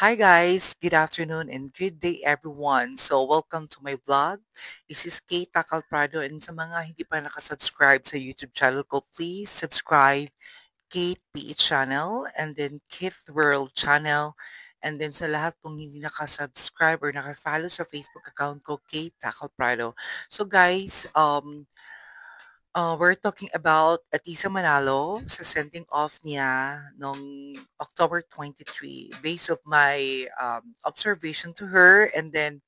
Hi guys, good afternoon and good day everyone. So welcome to my vlog. This is Kate Takal Prado and sa mga hindi pa nakasubscribe sa YouTube channel ko, please subscribe Kate PH channel and then Kith World channel and then sa lahat pong hindi nakasubscribe or nakafollow sa Facebook account ko, Kate Takal Prado. So guys, we're talking about Atisa Manalo sa sending off niya noong October 23 based of my observation to her and then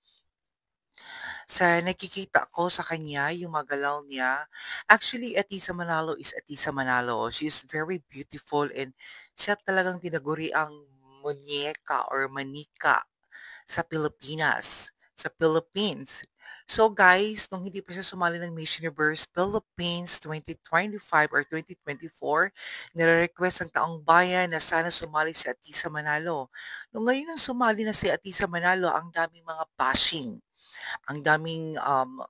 sa nakikita ko sa kanya, yung mga galaw niya. Actually, Atisa Manalo is Atisa Manalo. She's very beautiful and siya talagang tinaguri ang muñeca or manika sa Pilipinas, sa Philippines. So guys, nung hindi pa siya sumali ng Miss Universe Philippines 2025 or 2024, nire-request ng taong bayan na sana sumali si Atisa Manalo. Nung ngayon nang sumali na si Atisa Manalo, ang daming mga bashing. Ang daming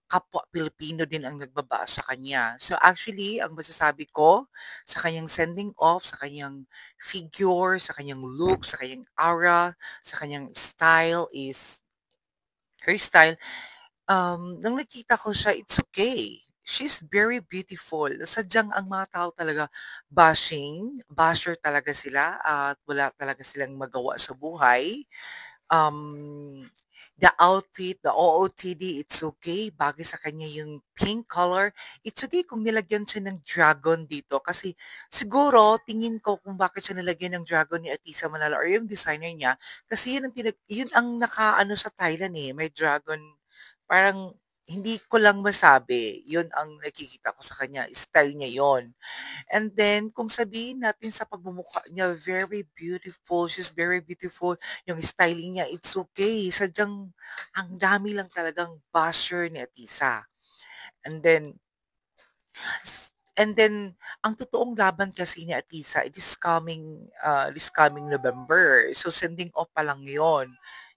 kapwa Pilipino din ang nagbaba sa kanya. So actually, ang masasabi ko sa kanyang sending off, sa kanyang figure, sa kanyang look, sa kanyang aura, sa kanyang style is her style. Nung nakita ko siya, it's okay. She's very beautiful. Sadyang ang mga tao talaga basher talaga sila at wala talaga silang magawa sa buhay. Um, the outfit, the OOTD, it's okay. Bagay sa kanya yung pink color. It's okay kung nilagyan siya ng dragon dito. Kasi siguro, tingin ko kung bakit siya nilagyan ng dragon ni Atisa Manalo or yung designer niya. Kasi yun ang nakaano sa Thailand eh. May dragon. Parang hindi ko lang masabi. Yun ang nakikita ko sa kanya. Style niya yon. And then, kung sabihin natin sa pagmumukha niya, very beautiful. She's very beautiful. Yung styling niya, it's okay. Sadyang, ang dami lang talagang basher ni Atisa. And then, ang totoong laban kasi ni Atisa, this coming November. So, sending off pa lang yon.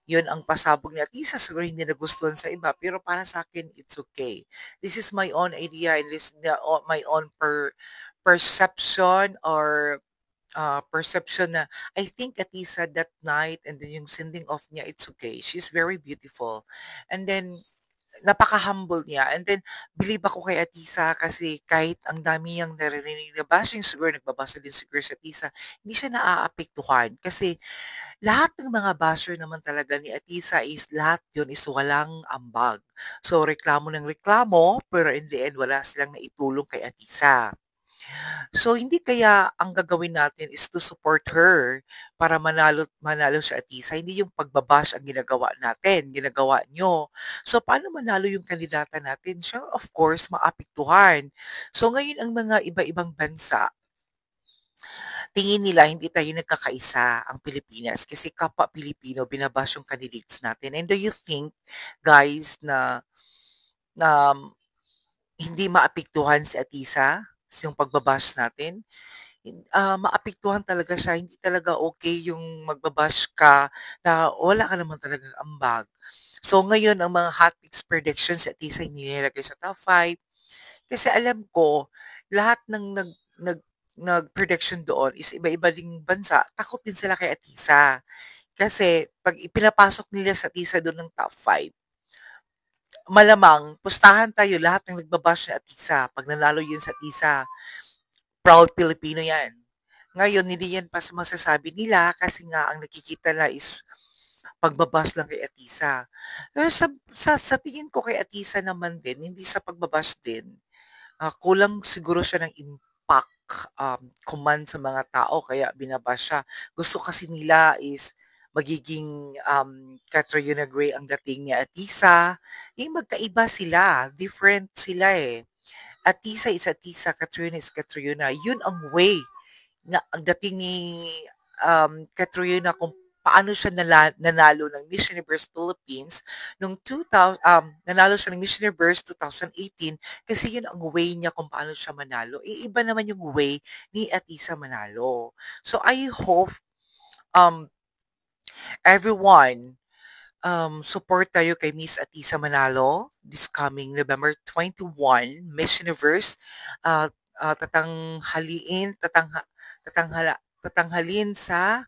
Yun ang pasabog ni Atisa. Siguro hindi nagustuhan sa iba. Pero para sa akin, it's okay. This is my own idea and my own perception or perception na I think Atisa that night and then yung sending off niya, it's okay. She's very beautiful. And then, napaka-humble niya. And then, believe ako kay Atisa kasi kahit ang dami niyang naririnig na bashing, siguro nagbabasa din siguro sa Atisa, hindi siya naaapektuhan. Kasi lahat ng mga basher naman talaga ni Atisa is lahat yun is walang ambag. So, reklamo ng reklamo, pero in the end, wala silang naitulong kay Atisa. So, hindi kaya ang gagawin natin is to support her para manalo si Atisa. Hindi yung pagbabash ang ginagawa natin, ginagawa nyo. So, paano manalo yung kandidata natin? Siya, of course, maapektuhan. So, ngayon ang mga iba-ibang bansa, tingin nila hindi tayo nagkakaisa ang Pilipinas kasi kapwa Pilipino, binabash yung candidates natin. And do you think, guys, na hindi maapektuhan si Atisa yung pagbabash natin? Maapektuhan talaga siya. Hindi talaga okay yung magbabash ka na wala ka naman talagang ambag. So ngayon, ang mga hot picks predictions at isa nilagay sa top 5. Kasi alam ko, lahat ng nag-prediction doon is iba-iba ding bansa. Takot din sila kay Atisa. Kasi pag ipinapasok nila sa Atisa doon ng top 5, malamang pustahan tayo lahat ng nagbabash sa Atisa. Pag nanalo yun sa Atisa, proud Filipino yan. Ngayon, hindi yan pa masasabi nila kasi nga ang nakikita na is pagbabas lang kay Atisa. Pero sa tingin ko kay Atisa naman din, hindi sa pagbabas din, kulang siguro siya ng impact, command sa mga tao kaya binabas siya. Gusto kasi nila is magiging Catriona Gray ang dating ni Atisa. Magkaiba sila. Different sila eh. Atisa is Atisa, Catriona is Catriona. Yun ang way na ang dating ni Catriona kung paano siya nanalo ng Miss Universe Philippines nung 2000, nanalo siya ng Miss Universe 2018 kasi yun ang way niya kung paano siya manalo. Iba naman yung way ni Atisa manalo. So I hope um, everyone support tayo kay Miss Atisa Manalo this coming November 21, Miss Universe. Uh, tatanghalin sa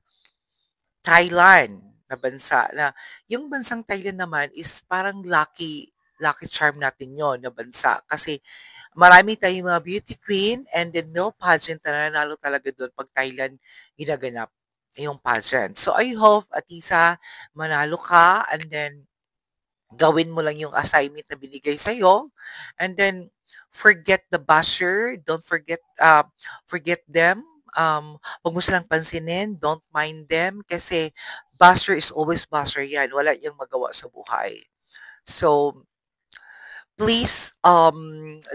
Thailand. na bansa na yung bansang Thailand naman is parang lucky charm natin yon na bansa kasi marami tayong mga beauty queen and then male pageant na nanalo talaga doon 'pag Thailand ginaganap yung pageant. So, I hope, Atisa, manalo ka and then gawin mo lang yung assignment na binigay sa'yo and then forget the basher, don't forget them. 'Wag mo silang pansinin, don't mind them kasi basher is always basher 'yan, wala yang magawa sa buhay. So, please,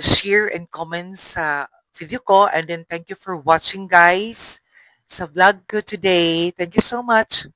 share and comment sa video ko and then thank you for watching guys sa vlog ko today. Thank you so much.